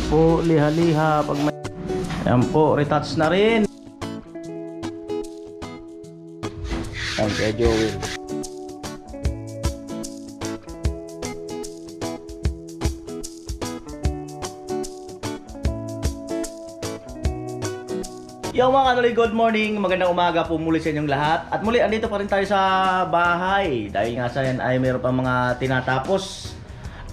po, liha-liha pag may... Ayan po, retouch na rin. Ayan, kaya Joey. Yo mga kanoy, good morning, magandang umaga po muli sa inyong lahat. At muli, andito pa rin tayo sa bahay. Dahil nga sa yan ay mayroon pa mga tinatapos.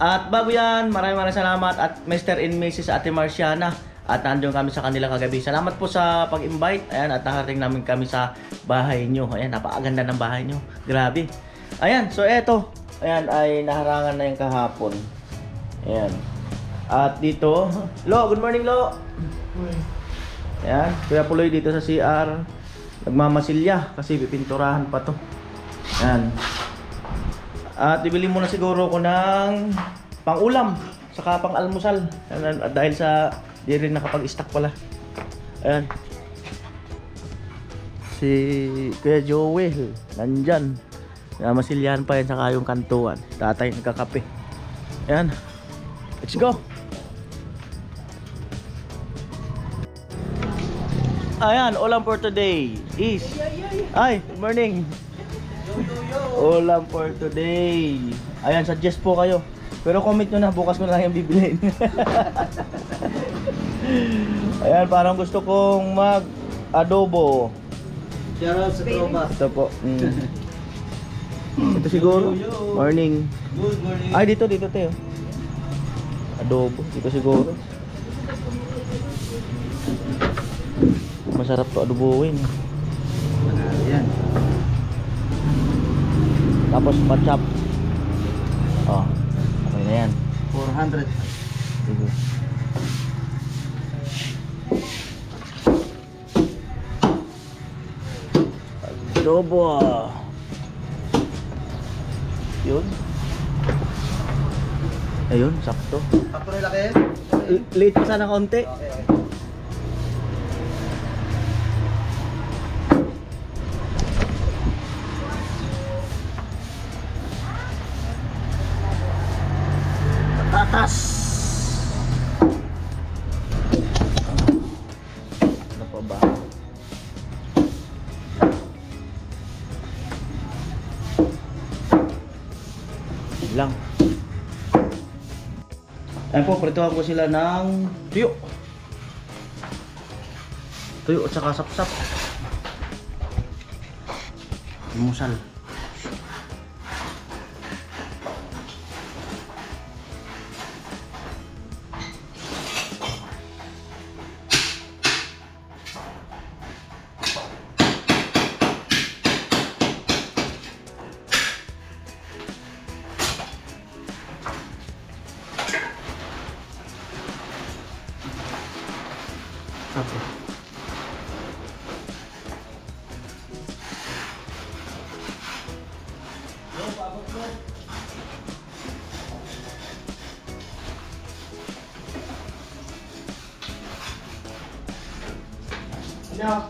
At bago yan, maraming salamat at Mr. and Mrs. Ate Marciana. At nandiyon kami sa kanila kagabi. Salamat po sa pag-invite. Ayan, at nakarating namin kami sa bahay nyo. Ayan, napakaganda ng bahay nyo. Grabe. Ayan, so eto. Ayan, ay naharangan na yung kahapon. Ayan. At dito, Lo, good morning Lo. Ayan, Kuya Puloy dito sa CR. Nagmamasilya kasi pipinturahan pa to. Ayan. At bibili muna siguro ko ng pang-ulam saka pang-almusal. At dahil sa di rin nakapag-stock pala. Ayan. Si Kuya Joel nandyan. Masilyahan pa yan saka yung kantuan. Tatay nagkakape. Ayan. Let's go. Ayan, ulam for today is... Ay, good morning. Ulam for today. Ayan, suggest po kayo. Pero comment nyo na, bukas ko na lang yung bibilin. Ayan, parang gusto kong mag-adobo. Shoutout sa tropa. Ito po. Ito siguro. Morning. Good morning. Ay, dito tayo. Adobo, dito siguro. Masarap to adobohin. Yan. Tapos patchap. Oh, okay na yan. 400. Sige. Adobo. Yun. Ayun, sakto. Sakto na laki. Late pa sana konti. Tatas. Ano pa ba? Lang. Ayan po, prituhan ko sila ng tuyo. Tuyo at saka sapsap. Musal. Okay. No.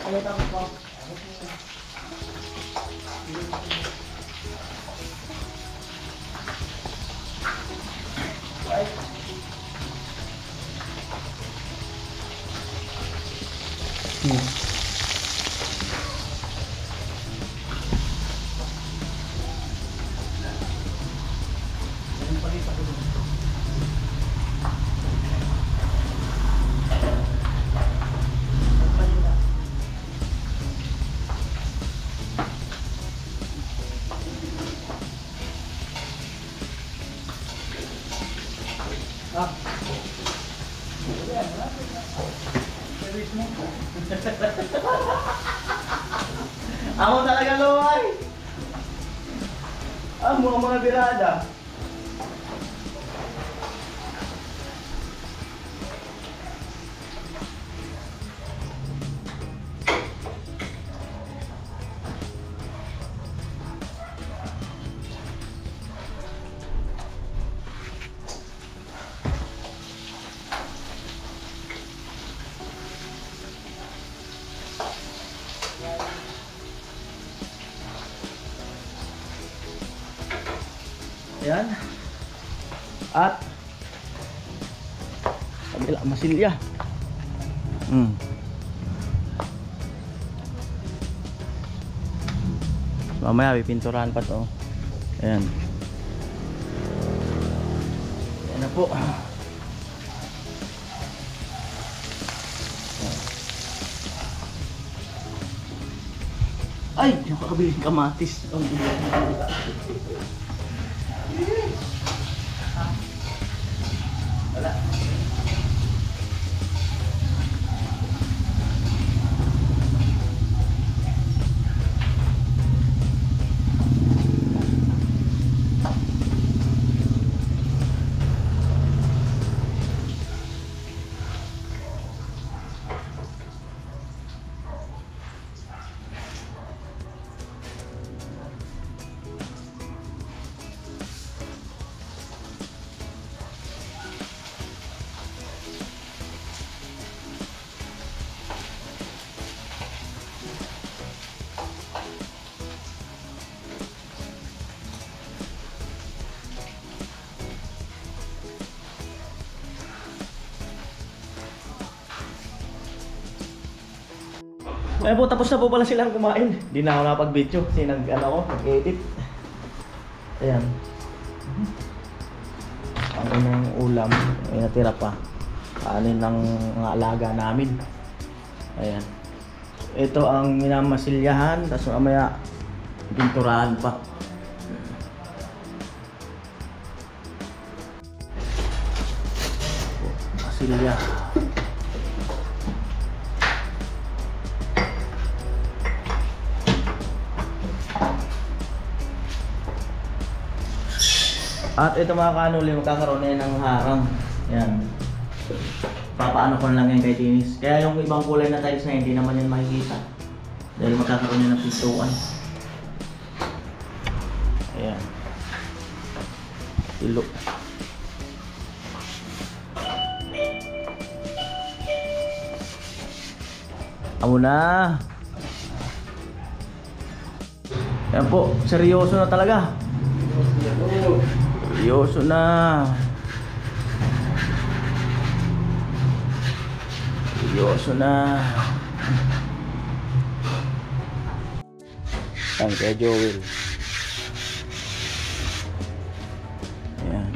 Ano tawag ko? Ako talaga luway. Mga birada. Ayan. At kabila, masilya. Mamaya pipinturahan pa to. Ayan. Ayan na po. Ay, nakakabiling kamatis. Wala. Ayun po, tapos na po pala silang kumain. Hindi na ako nakapag-video kasi nag-edit. Ayan. Ang unang ulam, ay natira pa. Kanin ng mga alaga namin. Ayan. Ito ang minamasilyahan, tapos mamaya pinturahan pa. Masilya. At ito mga kanuli, magkakaroon na yan ng harang. Yan. Papaano ko na lang yan kay Tinis. Kaya yung ibang kulay na tiles na hindi naman yan makikita. Dahil magkakaroon yan ng pintuan. Ayan. Ilo. Amo na. Yan po, seryoso na talaga. Seryoso na. Seryoso na. Yan kay Joel. Ayan.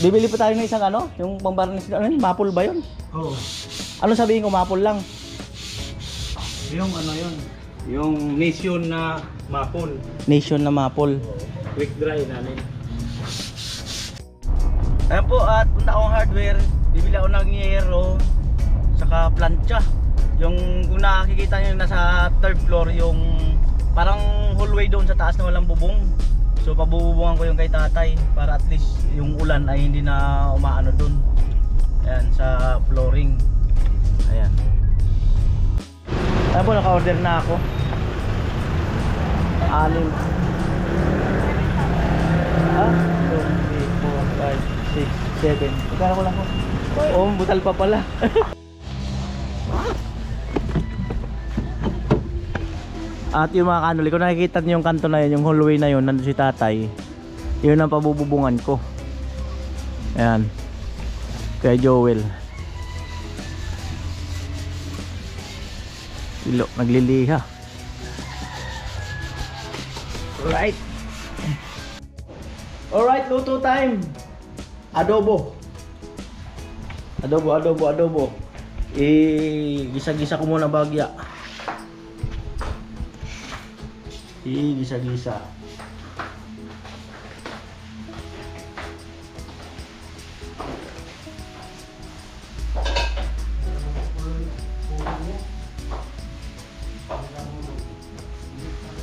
Bibili pa tayo ng isang ano? Yung pambarnis na ano? Maple ba yun? Oo. Ano sabihin ko, maple lang? Yung ano yun? Yung nation na maple. Nation na maple. Quick dry namin. Ayan po, at punta akong hardware. Bibili ako ng yero saka plancha. Yung kung nakikita nyo nasa third floor, yung parang hallway doon sa taas na walang bubong. So pabububungan ko yung kay tatay para at least yung ulan ay hindi na umaano doon. Ayan, sa flooring. Ayan. Ayan po, naka-order na ako. 6. 2, 3, 4, 5, 6, 7. Ikaw ko lang po. Oh, butal pa pala. At yung mga kanuli, kung nakikita niyo yung kanto na yun, yung hallway na yun, nandun si tatay. Yun ang pabububungan ko. Ayan. Kay Joel. Silo, nagliliha. Alright. Alright, luto time. Adobo. Adobo. Gisa-gisa ko muna bagya. Gisa-gisa.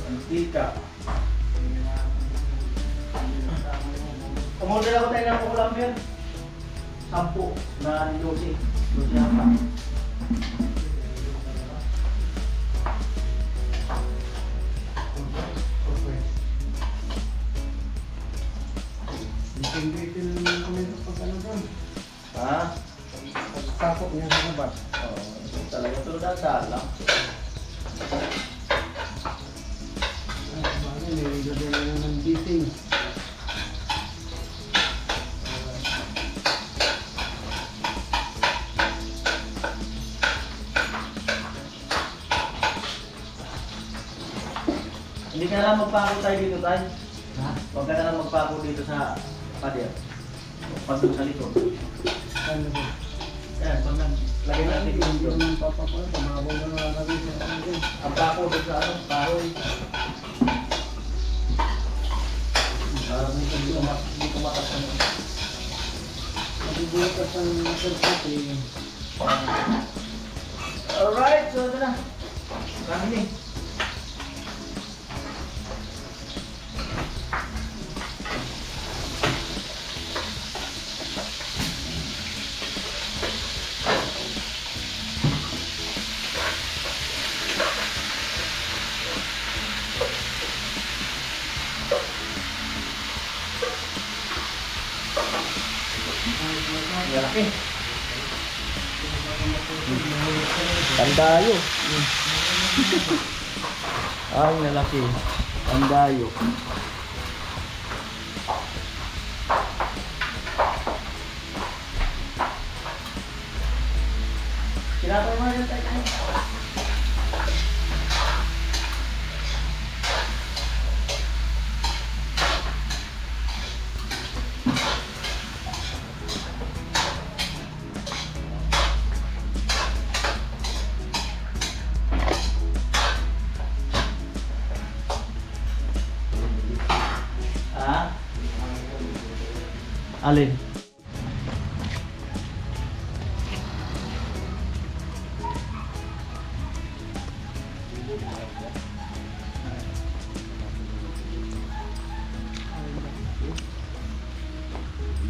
Antika. Kumorder ako tayo ng ulam yan. 10 na 12. 12 yata. Ha? Tapok niya sa labas. Oo, talaga ito dadala. Naglagay na ng beating. Hindi ka na lang magpako tayo dito tayo. Ha? Huwag ka na lang magpako dito sa pader. Pag doon sa likod. Ano ba? Yan, pag naglagay natin Hindi dito. naman papakuha. Tumabaw na nakalagay sa ano. Ang pako doon sa ano, kahoy. Hindi kumakas ano. Nabibukas ang circuit eh. Alright, so ito na. Kami ni. Malaki. Tandayo. Ay, nalaki. Tandayo. Kinatay mo na tayo. Alin?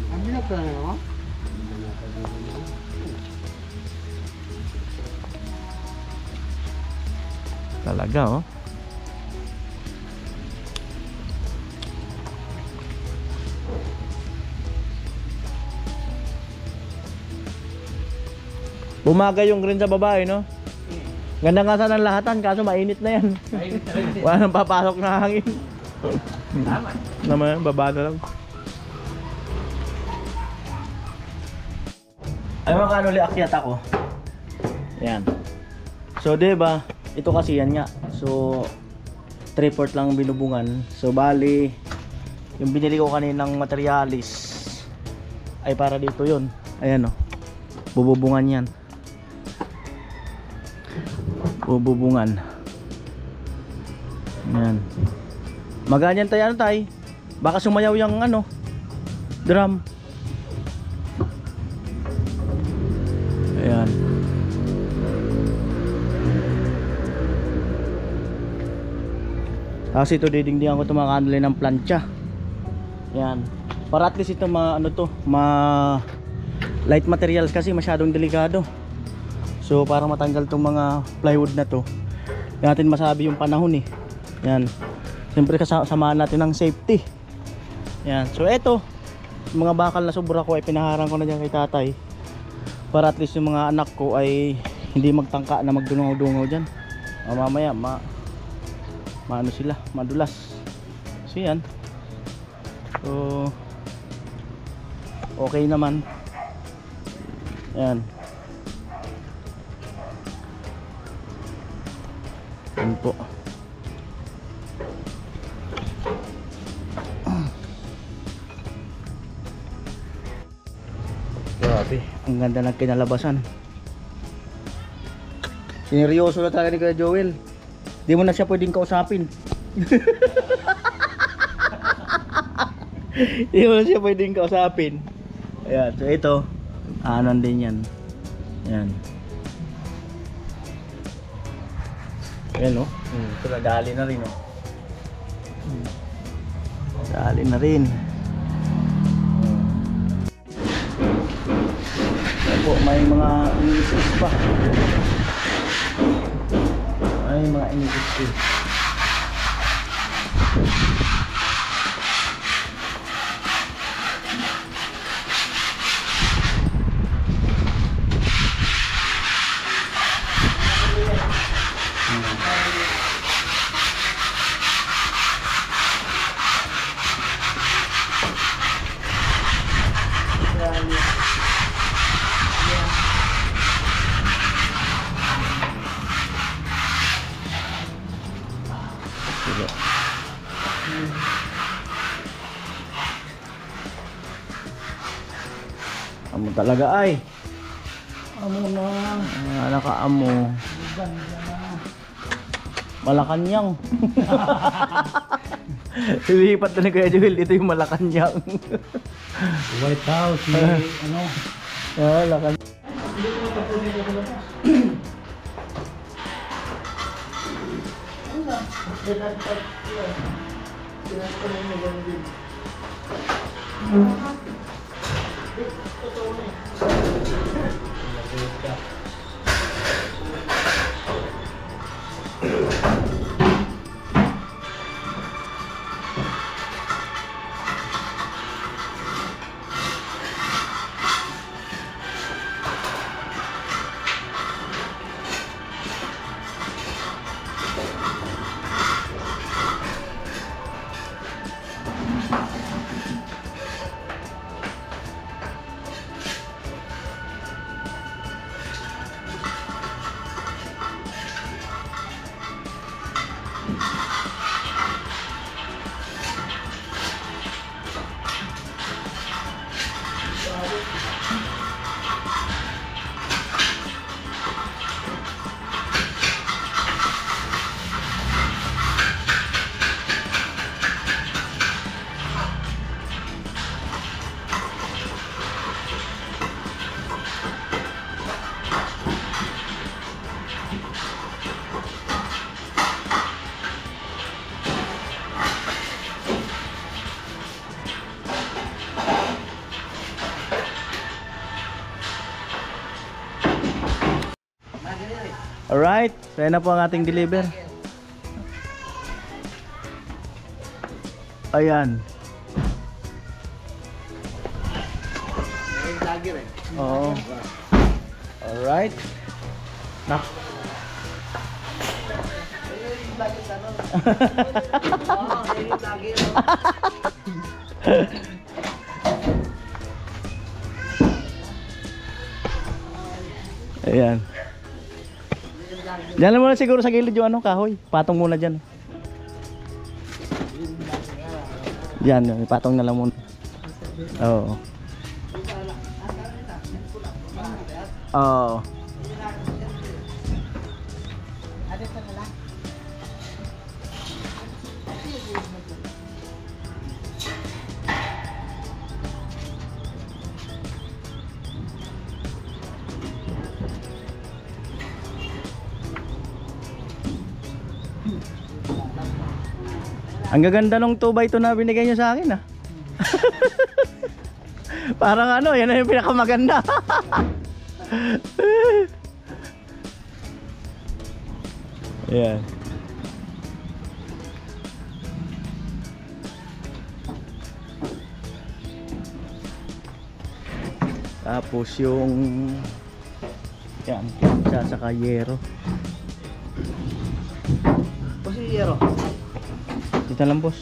Ang bilag ka na naman? Talaga oh. Bumagay yung green sa babae, no? Ganda nga sana ng lahatan, kaso mainit na yan. Wala nang papasok na hangin. Tama. Naman, baba na lang. Ay mga kanuli, akyat ako. Yan. So, diba, ito kasi yan nga. So, 3/4 lang binubungan. So, bali, yung binili ko kaninang materialis ay para dito yun. Ayan o. Bububungan yan. Bububungan. Ayan. Maganyan tayo ano tay. Baka sumayaw yung ano, drum. Ayan. Tapos ito didingdingan ko ito mga kanuli ng plancha. Ayan. Para at least ito ano to, light materials kasi masyadong delikado. So para matanggal tong mga plywood na to, hindi natin masabi yung panahon eh. Yan. Siyempre kasama natin ng safety. Yan. So eto, mga bakal na sobra ko ay pinaharang ko na dyan kay tatay. Para at least yung mga anak ko ay hindi magtangka na magdungaw-dungaw dyan. Mamaya maano sila, madulas. So yan. So okay naman. Yan. Yan po. Grabe, ang ganda ng kinalabasan. Sineryoso na talaga ni Kuya Joel. Di mo na siya pwedeng kausapin. Di mo na siya pwedeng kausapin. Ayan, so ito anon din yan. Ayan. Ayan o. Ito na, dali na rin o. Dali na rin. Ayan po, may mga inipis pa. May mga inipis pa. talaga ay. Amo na. Nakaamo. Ganda na. Malacanang. Lilipat na ni Kuya Joel. Ito yung Malacanang. White House, may ano. Malacanang. Alright, so yan na po ang ating deliver. Ayan. Oo. Alright. Nak. Ayan. Diyan lang muna siguro sa gilid yung ano, kahoy. Patong muna dyan. Diyan, patong na lang muna. Oo. Oo. Ang gaganda nung 2x2 na binigay nyo sa akin ah. Parang ano, yan na yung pinakamaganda. Ayan. Tapos yung yan, sa kayero. Pasiyero. Dito lang boss.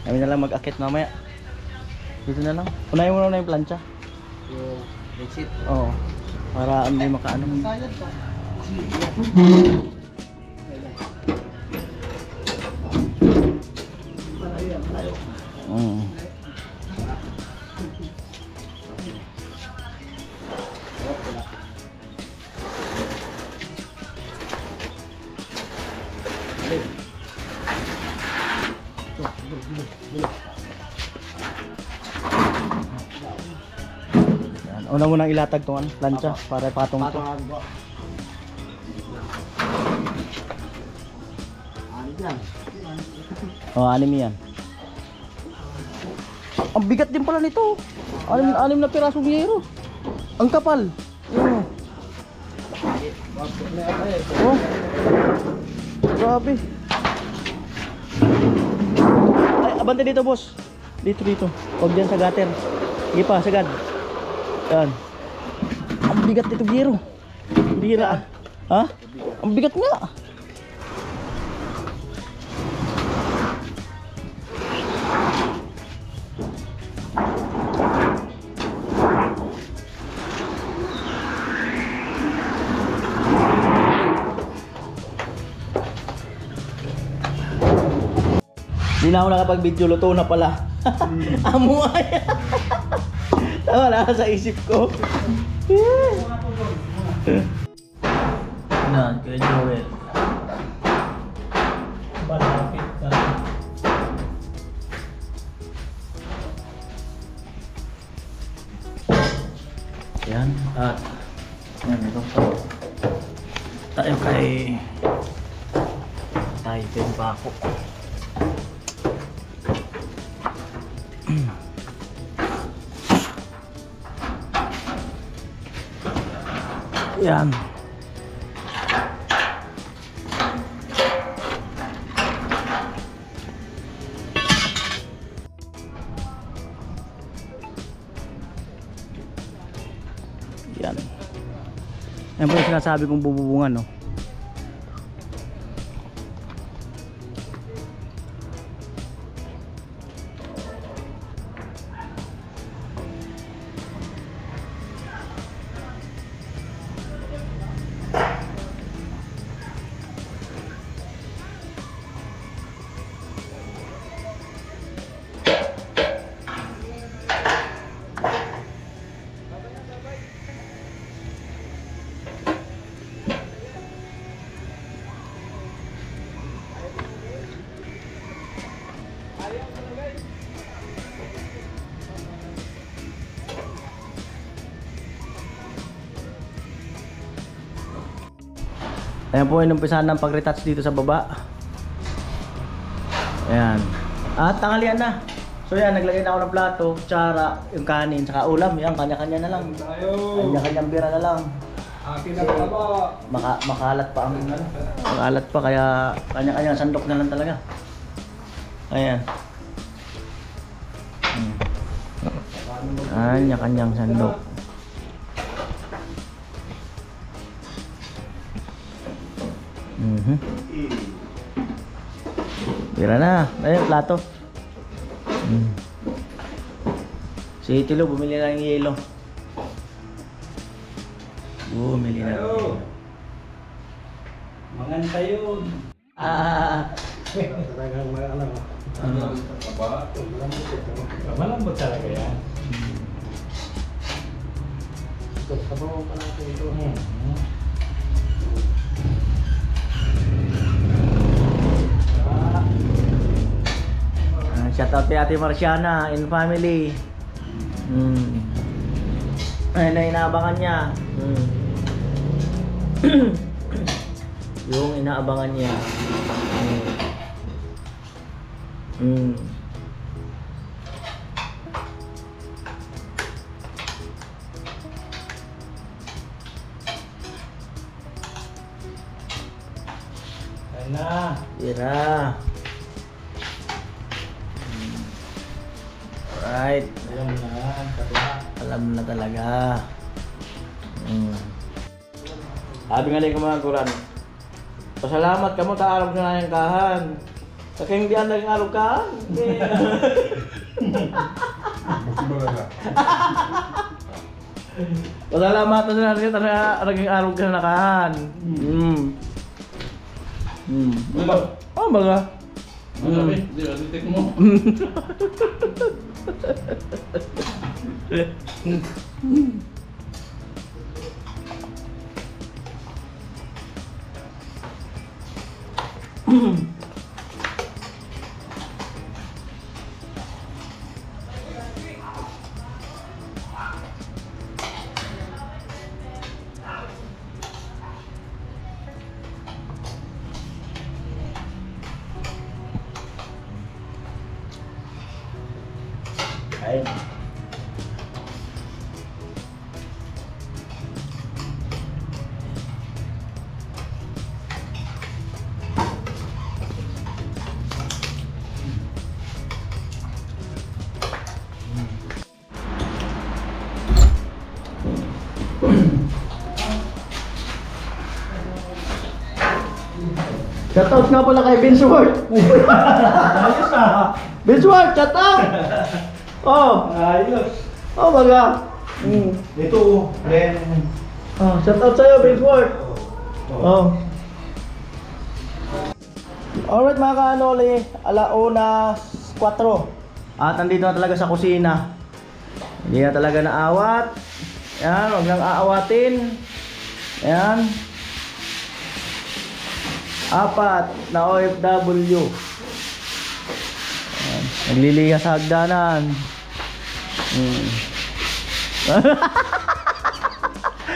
Kami na lang mag-akit mamaya. Dito na lang. Unahin mo na yung plancha. Yung bedsheet. Oo. Para hindi makaano. Sayad to. Malayo. Yan. Una mo nang ilatag tong plancha para patong to. Oh, anim yan. Ang bigat din pala nito. Anim na pirasong yero. Ang kapal. Yun. Oh. Grabe. Ay, abante dito boss. Dito. Huwag dyan sa gutter. Sige pa, sagad. Yan. Ang bigat nito yero. Bira. Ha? Ang bigat nga. Hindi na ako nakapag-video, luto na pala. Amuay. Tama na sa isip ko. Yan, Kuya Joel. Balapit ka. Yan, at yan, ito pa. Tayo kay din pa ako. Yan. Yan. Yan po yung sinasabi kong bububungan, no? Ayan po yung umpisahan ng pag-retouch dito sa baba. Ayan. At tanghalian na. So yan, naglagay na ako ng plato, kutsara, yung kanin, saka ulam. Yan, kanya-kanya na lang. Kanya-kanyang bira na lang. Akin na ba? Makalat pa ang makalat pa, kaya kanya-kanyang sandok na lang talaga. Ayan. Kanya-kanyang sandok. Bira na. Ayun, plato. Si Tilo, bumili na ng yelo. Bumili na. Manganta yun. Talagang alam. Malambot talaga yan. Sabaw pa natin ito. Shout out kay Ate Marciana and family. Ayun na inaabangan niya. Yung inaabangan niya. Ayun na. Tira. Alright. Alam na. Alam na talaga. Sabi nga rin kumaguran. Pasalamat ka mo, taarog na yung kahan. Sa kaya hindi ang naging arog kahan. Pasalamat na sila na naging arog ka na kahan. Oh, baga. Hindi, aditik mo. Ayun. Shoutout nga pala kay Vince Ward. Ayos ah. Vince Ward, shoutout! Oh, Ayos. oh baga. Ito, Ren. Oh, shoutout sa'yo, Vince Ward. Oh. Alright mga kaanoli, 1:04. At nandito na talaga sa kusina. Hindi na talaga naawat. Yan, huwag nang aawatin. Yan. 4 na OFW. Yan. Nagliliha sa hagdanan.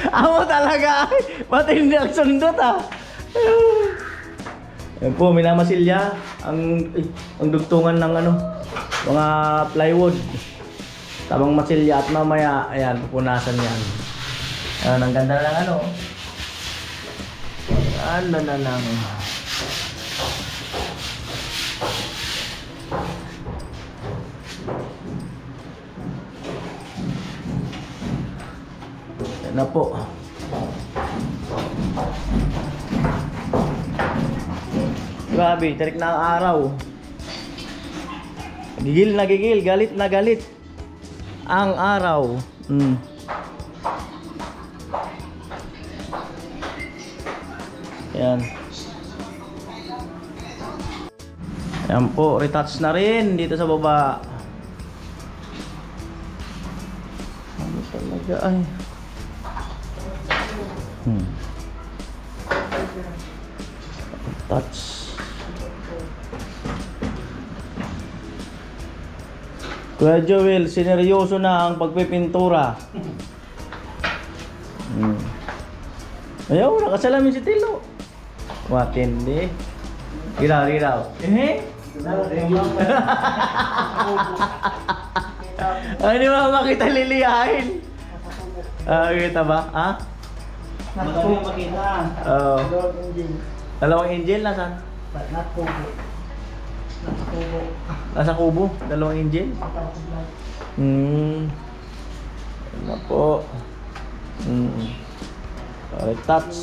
Amo talaga. Matindi ang sundot ah. Yan po, minamasilya ang dugtungan ng ano, mga plywood. Tabang masilya at mamaya, ayan, pupunasan yan. Ayan, ang ganda lang ano. Ano na lang. Ayan na po. Grabe, tarik na ang araw. Gigil na gigil, galit na galit ang araw. Yan. Yan po, retouch na rin dito sa baba. Ano talaga ay. Touch. Kuya Joel, sineryoso na ang pagpipintura. Ayaw, nakasalamin si Tilo. Matindi. Giraw, giraw. Ay, di ba makita liliyahin? Kita ba? Ha? Madali makita. Oo. Dalawang angel, nasan? Nasa kubo? Dalawang angel? Yan na po. Touch.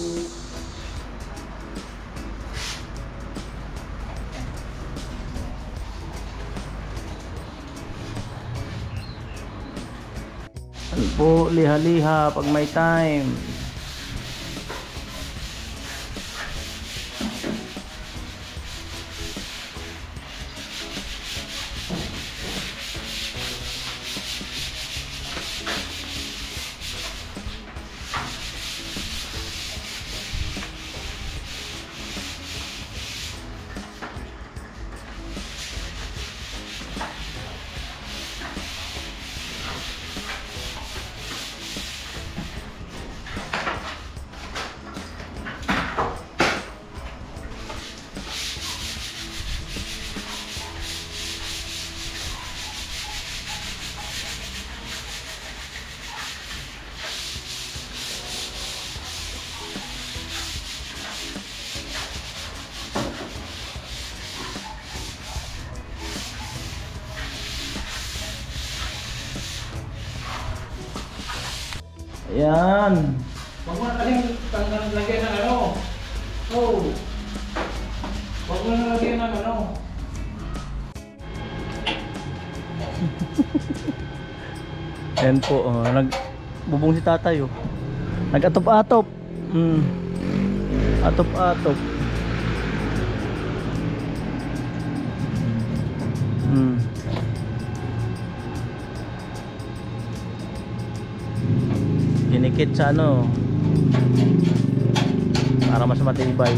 Yan po, liha-liha pag may time. Ayan. Huwag mo na kasing lagyan ng ano. Oh. Huwag mo na lagyan ng ano. Ayan po, nagbubong si tatay oh. Nag-atop-atop. Atop-atop. Dinikit sa ano para mas matibay.